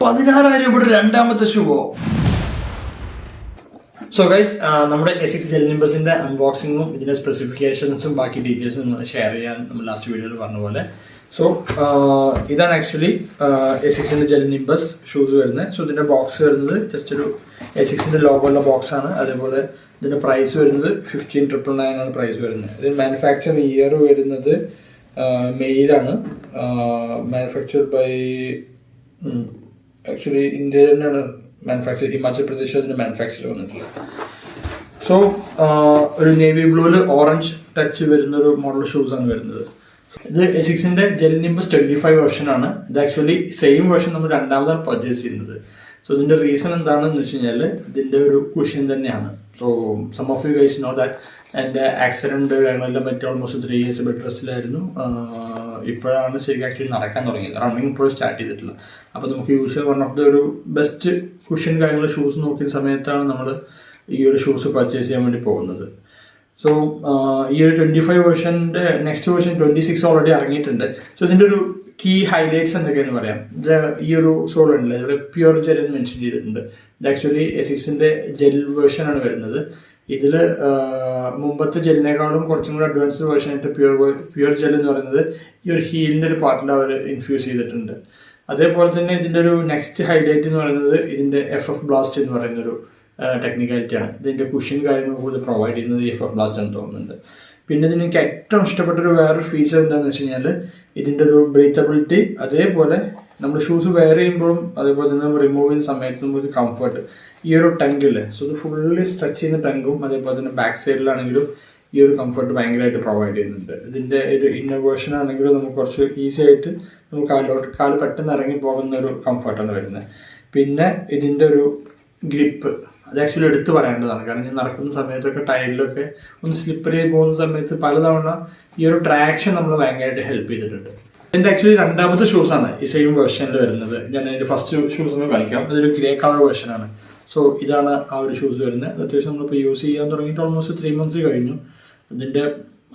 16,000 രൂപയുടെ രണ്ടാമത്തെ ഷൂവോ. So guys, നമ്മുടെ എസിക്സ് ജെൽ നിംബസിന്റെ അൺബോക്സിങ്ങും ഇതിന്റെ സ്പെസിഫിക്കേഷൻസും ബാക്കി ഡീറ്റെയിൽസും ഷെയർ ചെയ്യാൻ നമ്മൾ ലാസ്റ്റ് വീഡിയോയിൽ പറഞ്ഞ പോലെ. സോ ഇതാണ് ആക്ച്വലി എസിക്സിന്റെ ജെൽ നിംബസ് ഷൂസ് വരുന്നത്. സോ ഇതിന്റെ ബോക്സ് വരുന്നത് ജസ്റ്റ് ഒരു എസിക്സിന്റെ ലോഗോ ഉള്ള ബോക്സ് ആണ്. അതേപോലെ ഇതിന്റെ പ്രൈസ് വരുന്നത് 15,999 ആണ് പ്രൈസ് വരുന്നത്. ഇത് മാനുഫാക്ചർ ഇയർ വരുന്നത് മെയിലാണ്. മാനുഫാക്ചർ ബൈ ആക്ച്വലി ഇന്ത്യയിൽ തന്നെയാണ് മാനുഫാക്ചർ. ഹിമാചൽ പ്രദേശ് അതിൻ്റെ മാനുഫാക്ചർ വന്നിട്ടുള്ളത്. സോ ഒരു നേവി ബ്ലൂവിൽ ഓറഞ്ച് ടച്ച് വരുന്നൊരു മോഡൽ ഷൂസാണ് വരുന്നത്. ഇത് എസിക്സിൻ്റെ ജെൽ നിംബസ് 25 വെർഷനാണ്. ഇത് ആക്ച്വലി സെയിം വെർഷൻ നമ്മൾ രണ്ടാമതാണ് പർച്ചേസ് ചെയ്യുന്നത്. സോ ഇതിൻ്റെ റീസൺ എന്താണെന്ന് വെച്ച് കഴിഞ്ഞാൽ ഇതിൻ്റെ ഒരു കുഷ്യൻ തന്നെയാണ്. So some of you guys know that എൻ്റെ ആക്സിഡൻറ്റ് കാര്യങ്ങളെല്ലാം പറ്റി ഓൾമോസ്റ്റ് 3 years ബെഡ് റെസ്റ്റിലായിരുന്നു. ഇപ്പോഴാണ് ശരിക്കും ആക്ച്വലി നടക്കാൻ തുടങ്ങിയത്. റണ്ണിങ് ഇപ്പോഴും സ്റ്റാർട്ട് ചെയ്തിട്ടില്ല. അപ്പോൾ നമുക്ക് യൂഷ്വൽ വൺ ഓഫ് ദ ഒരു ബെസ്റ്റ് കുഷ്യൻ കാര്യങ്ങൾ ഷൂസ് നോക്കിയ സമയത്താണ് നമ്മൾ ഈ ഒരു ഷൂസ് പർച്ചേസ് ചെയ്യാൻ വേണ്ടി പോകുന്നത്. സോ ഈ ഒരു 25 വെർഷൻ്റെ നെക്സ്റ്റ് വെർഷൻ 26 ഓൾറെഡി ഇറങ്ങിയിട്ടുണ്ട്. സോ ഇതിൻ്റെ ഒരു കീ ഹൈലൈറ്റ്സ് എന്തൊക്കെയാണെന്ന് പറയാം. ഇത് ഈ ഒരു സോൾ ഉണ്ടല്ലോ, ഇവിടെ പ്യുവർ ജെൽ എന്ന് മെൻഷൻ ചെയ്തിട്ടുണ്ട്. ഇത് ആക്ച്വലി എസിക്സിൻ്റെ ജെൽ വേർഷനാണ് വരുന്നത്. ഇതിൽ മുമ്പത്തെ ജെല്ലിനേക്കാളും കുറച്ചും കൂടി അഡ്വാൻസ്ഡ് വേർഷനായിട്ട് പ്യുവർ ജെൽ എന്ന് പറയുന്നത് ഈ ഒരു ഹീലിൻ്റെ ഒരു പാർട്ടിൽ അവർ ഇൻഫ്യൂസ് ചെയ്തിട്ടുണ്ട്. അതേപോലെ തന്നെ ഇതിൻ്റെ ഒരു നെക്സ്റ്റ് ഹൈലൈറ്റ് എന്ന് പറയുന്നത് ഇതിൻ്റെ FF ബ്ലാസ്റ്റ് എന്ന് പറയുന്നൊരു ടെക്നിക്കാലിറ്റിയാണ്. ഇതിൻ്റെ കുഷ്യൻ കാര്യങ്ങൾ കൂടുതൽ പ്രൊവൈഡ് ചെയ്യുന്നത് FF ബ്ലാസ്റ്റ് എന്ന് തോന്നുന്നുണ്ട്. പിന്നെ ഇതിന് എനിക്ക് ഏറ്റവും ഇഷ്ടപ്പെട്ടൊരു വേറൊരു ഫീച്ചർ എന്താണെന്ന് വെച്ച് കഴിഞ്ഞാൽ ഇതിൻ്റെ ഒരു ബ്രീത്തബിലിറ്റി, അതേപോലെ നമ്മൾ ഷൂസ് വെയർ ചെയ്യുമ്പോഴും അതേപോലെ തന്നെ നമ്മൾ റിമൂവ് ചെയ്യുന്ന സമയത്ത് നമുക്ക് കംഫർട്ട്. ഈ ഒരു ടങ്കില്ലേ, സോ ഇത് ഫുള്ളി സ്ട്രെച്ച് ചെയ്യുന്ന ടങ്കും അതേപോലെ തന്നെ ബാക്ക് സൈഡിലാണെങ്കിലും ഈ ഒരു കംഫർട്ട് ഭയങ്കരമായിട്ട് പ്രൊവൈഡ് ചെയ്യുന്നുണ്ട്. ഇതിൻ്റെ ഒരു ഇന്നർ വേർഷൻ ആണെങ്കിലും നമുക്ക് കുറച്ച് ഈസി ആയിട്ട് നമുക്ക് കാല് പെട്ടെന്ന് ഇറങ്ങി പോകുന്ന ഒരു കംഫർട്ടാണ് വരുന്നത്. പിന്നെ ഇതിൻ്റെ ഒരു ഗ്രിപ്പ് അത് ആക്ച്വലി എടുത്ത് പറയേണ്ടതാണ്. കാരണം ഞാൻ നടക്കുന്ന സമയത്തൊക്കെ ടയറിലൊക്കെ ഒന്ന് സ്ലിപ്പറി ആയി പോകുന്ന സമയത്ത് പലതവണ ഈ ഒരു ട്രാക്ഷൻ നമ്മൾ ഭയങ്കരമായിട്ട് ഹെൽപ്പ് ചെയ്തിട്ടുണ്ട്. ഇതിൻ്റെ ആക്ച്വലി രണ്ടാമത്തെ ഷൂസാണ് ഈ സെയിം വേർഷനിൽ വരുന്നത്. ഞാൻ അതിൻ്റെ ഫസ്റ്റ് ഷൂസ് ഒന്ന് കളിക്കാം. അതൊരു ഗ്രേ കളർ വേർഷനാണ്. സോ ഇതാണ് ആ ഒരു ഷൂസ് വരുന്നത്. അത്യാവശ്യം നമ്മളിപ്പോൾ യൂസ് ചെയ്യാൻ തുടങ്ങിയിട്ട് ഓൾമോസ്റ്റ് 3 months കഴിഞ്ഞു. ഇതിൻ്റെ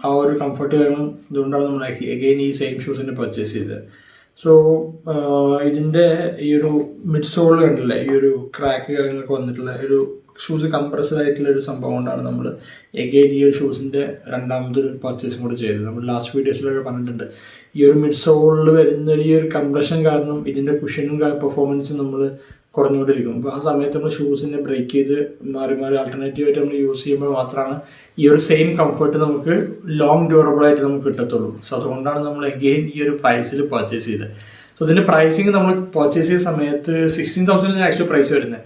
ആ ഒരു കംഫർട്ട് കാരണം ഇതുകൊണ്ടാണ് നമ്മൾ അഗെയിൻ ഈ സെയിം ഷൂസിനെ പർച്ചേസ് ചെയ്തത്. സോ ഇതിൻ്റെ ഈ ഒരു മിഡ് സോൾ കണ്ടില്ലേ, ഈ ഒരു ക്രാക്ക് കാര്യങ്ങളൊക്കെ വന്നിട്ടുള്ള ഒരു ഷൂസ് കംപ്രസ്ഡ് ആയിട്ടുള്ള ഒരു സംഭവം കൊണ്ടാണ് നമ്മൾ എഗെയിൻ ഈ ഒരു ഷൂസിൻ്റെ രണ്ടാമതൊരു പർച്ചേസും കൂടി ചെയ്തത്. നമ്മൾ ലാസ്റ്റ് വീഡിയോസിലൊക്കെ പറഞ്ഞിട്ടുണ്ട് ഈ ഒരു മിഡ് സോളിൽ വരുന്ന ഈ ഒരു കംപ്രഷൻ കാരണം ഇതിൻ്റെ കുഷനും പെർഫോമൻസും നമ്മൾ കുറഞ്ഞുകൊണ്ടിരിക്കും. അപ്പോൾ ആ സമയത്ത് നമ്മൾ ഷൂസിനെ ബ്രേക്ക് ചെയ്ത് മാറി മാറി ആൾട്ടർനേറ്റീവായിട്ട് നമ്മൾ യൂസ് ചെയ്യുമ്പോൾ മാത്രമാണ് ഈ ഒരു സെയിം കംഫർട്ട് നമുക്ക് ലോങ് ഡ്യൂറബിളായിട്ട് നമുക്ക് കിട്ടത്തുള്ളൂ. സോ അതുകൊണ്ടാണ് നമ്മൾ അഗെയിൻ ഈ ഒരു പ്രൈസിൽ പർച്ചേസ് ചെയ്തത്. സോ ഇതിൻ്റെ പ്രൈസിങ് നമ്മൾ പർച്ചേസ് ചെയ്ത സമയത്ത് 16,000 ആക്ച്വലി പ്രൈസ് വരുന്നത്.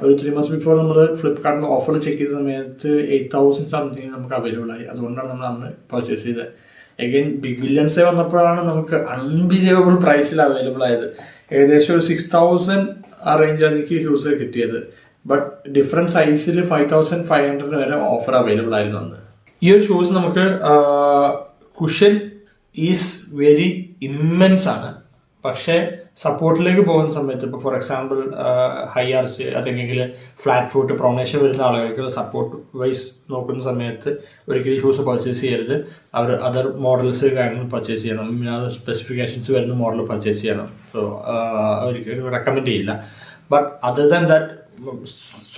ഒരു 3 months ബിഫോർ നമ്മൾ ഫ്ലിപ്കാർട്ടിൽ ഓഫറിൽ ചെക്ക് ചെയ്ത സമയത്ത് 8,000 സംതിങ് നമുക്ക് അവൈലബിൾ ആയി. അതുകൊണ്ടാണ് നമ്മൾ അന്ന് പർച്ചേസ് ചെയ്തത്. അഗെയിൻ ബിഗ് ബില്യൺസ് വന്നപ്പോഴാണ് നമുക്ക് അൺബിലീവബിൾ പ്രൈസിൽ അവൈലബിൾ ആയത്. ഏകദേശം ഒരു 6,000 ആ റേഞ്ചാണ് എനിക്ക് ഷൂസ് കിട്ടിയത്. ബട്ട് ഡിഫറെൻറ്റ് സൈസിൽ 5,500 വരെ ഓഫർ അവൈലബിൾ ആയിരുന്നു അന്ന്. ഈ ഒരു ഷൂസ് നമുക്ക് കുഷൻ ഈസ് വെരി ഇമ്മൻസ് ആണ്. പക്ഷേ സപ്പോർട്ടിലേക്ക് പോകുന്ന സമയത്ത് ഇപ്പോൾ ഫോർ എക്സാമ്പിൾ ഹൈ ആർച്ച് അല്ലെങ്കിൽ ഫ്ലാറ്റ് ഫുട്ട് പ്രൊണേഷൻ വരുന്ന ആളുകൾക്ക് സപ്പോർട്ട് വൈസ് നോക്കുന്ന സമയത്ത് ഒരിക്കലും ഷൂസ് പർച്ചേസ് ചെയ്യരുത്. അവർ അതർ മോഡൽസ് കാര്യങ്ങൾ പർച്ചേസ് ചെയ്യണം. സ്പെസിഫിക്കേഷൻസ് വരുന്ന മോഡൽ പർച്ചേസ് ചെയ്യണം. സോ ഒരിക്കലും റെക്കമെൻഡ് ചെയ്യില്ല. But other than that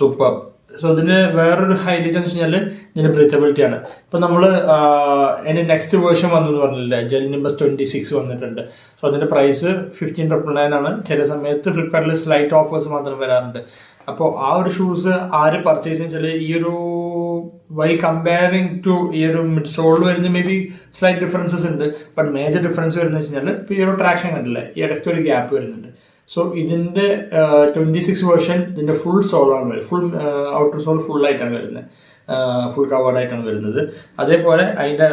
super. So ഇതിന് വേറൊരു ഹൈലൈറ്റ് എന്ന് വെച്ച് കഴിഞ്ഞാൽ ഇതിൻ്റെ ബ്രീത്തബിലിറ്റിയാണ്. ഇപ്പോൾ നമ്മൾ അതിൻ്റെ നെക്സ്റ്റ് വേർഷൻ വന്നെന്ന് പറഞ്ഞില്ലേ, ജെൽ നിംബസ് 26 വന്നിട്ടുണ്ട്. സോ അതിൻ്റെ പ്രൈസ് 15,999 ആണ്. ചില സമയത്ത് ഫ്ലിപ്കാർട്ടിൽ സ്ലൈറ്റ് ഓഫേഴ്സ് മാത്രം വരാറുണ്ട്. അപ്പോൾ ആ ഒരു ഷൂസ് ആര് പർച്ചേസ് ചെയ്യുന്ന വെച്ചാൽ ഈ ഒരു വൈ കമ്പയറിങ് ടു ഈ ഒരു മിഡ് സോളിൽ വരുന്ന മേ ബി സ്ലൈറ്റ് ഡിഫറൻസസ് ഉണ്ട്. ബട്ട് മേജർ ഡിഫറൻസ് വരുന്നത് വെച്ച് കഴിഞ്ഞാൽ ഇപ്പോൾ ഈ ഒരു ട്രാക്ഷൻ കണ്ടില്ലേ, ഈ ഇടയ്ക്ക് ഒരു ഗ്യാപ്പ് വരുന്നുണ്ട്. സോ ഇതിൻ്റെ 26 വേർഷൻ ഇതിൻ്റെ ഫുൾ സോളാണ് വരുന്നത്. ഫുൾ ഔട്ടർ സോൾ ഫുള്ളായിട്ടാണ് വരുന്നത്, ഫുൾ കവേർഡായിട്ടാണ് വരുന്നത്. അതേപോലെ അതിൻ്റെ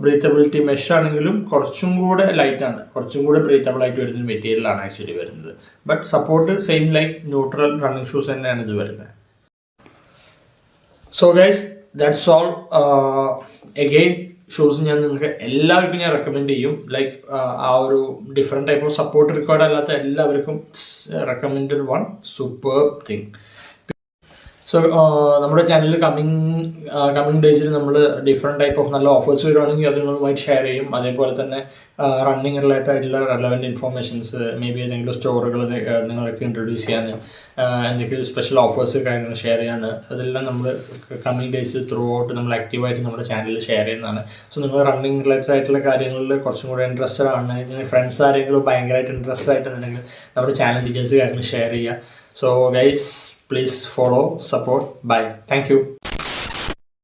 ബ്രീത്തബിലിറ്റി മെഷ് ആണെങ്കിലും കുറച്ചും കൂടെ ലൈറ്റാണ്, കുറച്ചും കൂടെ ബ്രീത്തബിൾ ആയിട്ട് വരുന്ന മെറ്റീരിയലാണ് ആക്ച്വലി വരുന്നത്. But support same like neutral running shoes തന്നെയാണ് ഇത് വരുന്നത്. So guys, that's all. Again shoes ഞാൻ നിങ്ങൾക്ക് എല്ലാവർക്കും ഞാൻ റെക്കമെൻഡ് ചെയ്യും. ലൈക്ക് ആ ഒരു different type of support required അല്ലാത്ത എല്ലാവർക്കും recommended one super thing. So നമ്മുടെ ചാനലിൽ കമ്മിങ് ഡേയ്സിൽ നമ്മൾ ഡിഫറെൻറ്റ് ടൈപ്പ് ഓഫ് നല്ല ഓഫേഴ്സ് വരുവാണെങ്കിൽ അത് നിങ്ങളുമായിട്ട് ഷെയർ ചെയ്യും. അതേപോലെ തന്നെ റണ്ണിങ് റിലേറ്റഡ് ആയിട്ടുള്ള റെലവൻറ്റ് ഇൻഫോർമേഷൻസ്, മേ ബി ഏതെങ്കിലും സ്റ്റോറുകൾ നിങ്ങൾക്ക് ഇൻട്രൊഡ്യൂസ് ചെയ്യാൻ, എന്തെങ്കിലും സ്പെഷ്യൽ ഓഫേഴ്സ് കാര്യങ്ങൾ ഷെയർ ചെയ്യാൻ, അതെല്ലാം നമ്മൾ കമ്മിങ് ഡേയ്സിൽ ത്രൂ ഔട്ട് നമ്മൾ ആക്റ്റീവായിട്ട് നമ്മുടെ ചാനലിൽ ഷെയർ ചെയ്യുന്നതാണ്. സോ നിങ്ങൾ റണ്ണിങ് റിലേറ്റഡ് ആയിട്ടുള്ള കാര്യങ്ങളിൽ കുറച്ചും കൂടെ ഇൻട്രസ്റ്റഡ് ആണെങ്കിൽ, നിങ്ങൾ ഫ്രണ്ട്സ് ആരെങ്കിലും ഭയങ്കരമായിട്ട് ഇൻട്രസ്റ്റഡ് ആയിട്ടുണ്ടെങ്കിൽ നമ്മുടെ ചാനൽ ഡീറ്റെയിൽസ് കാര്യങ്ങൾ ഷെയർ ചെയ്യുക. So guys, please follow, support. Bye. Thank you.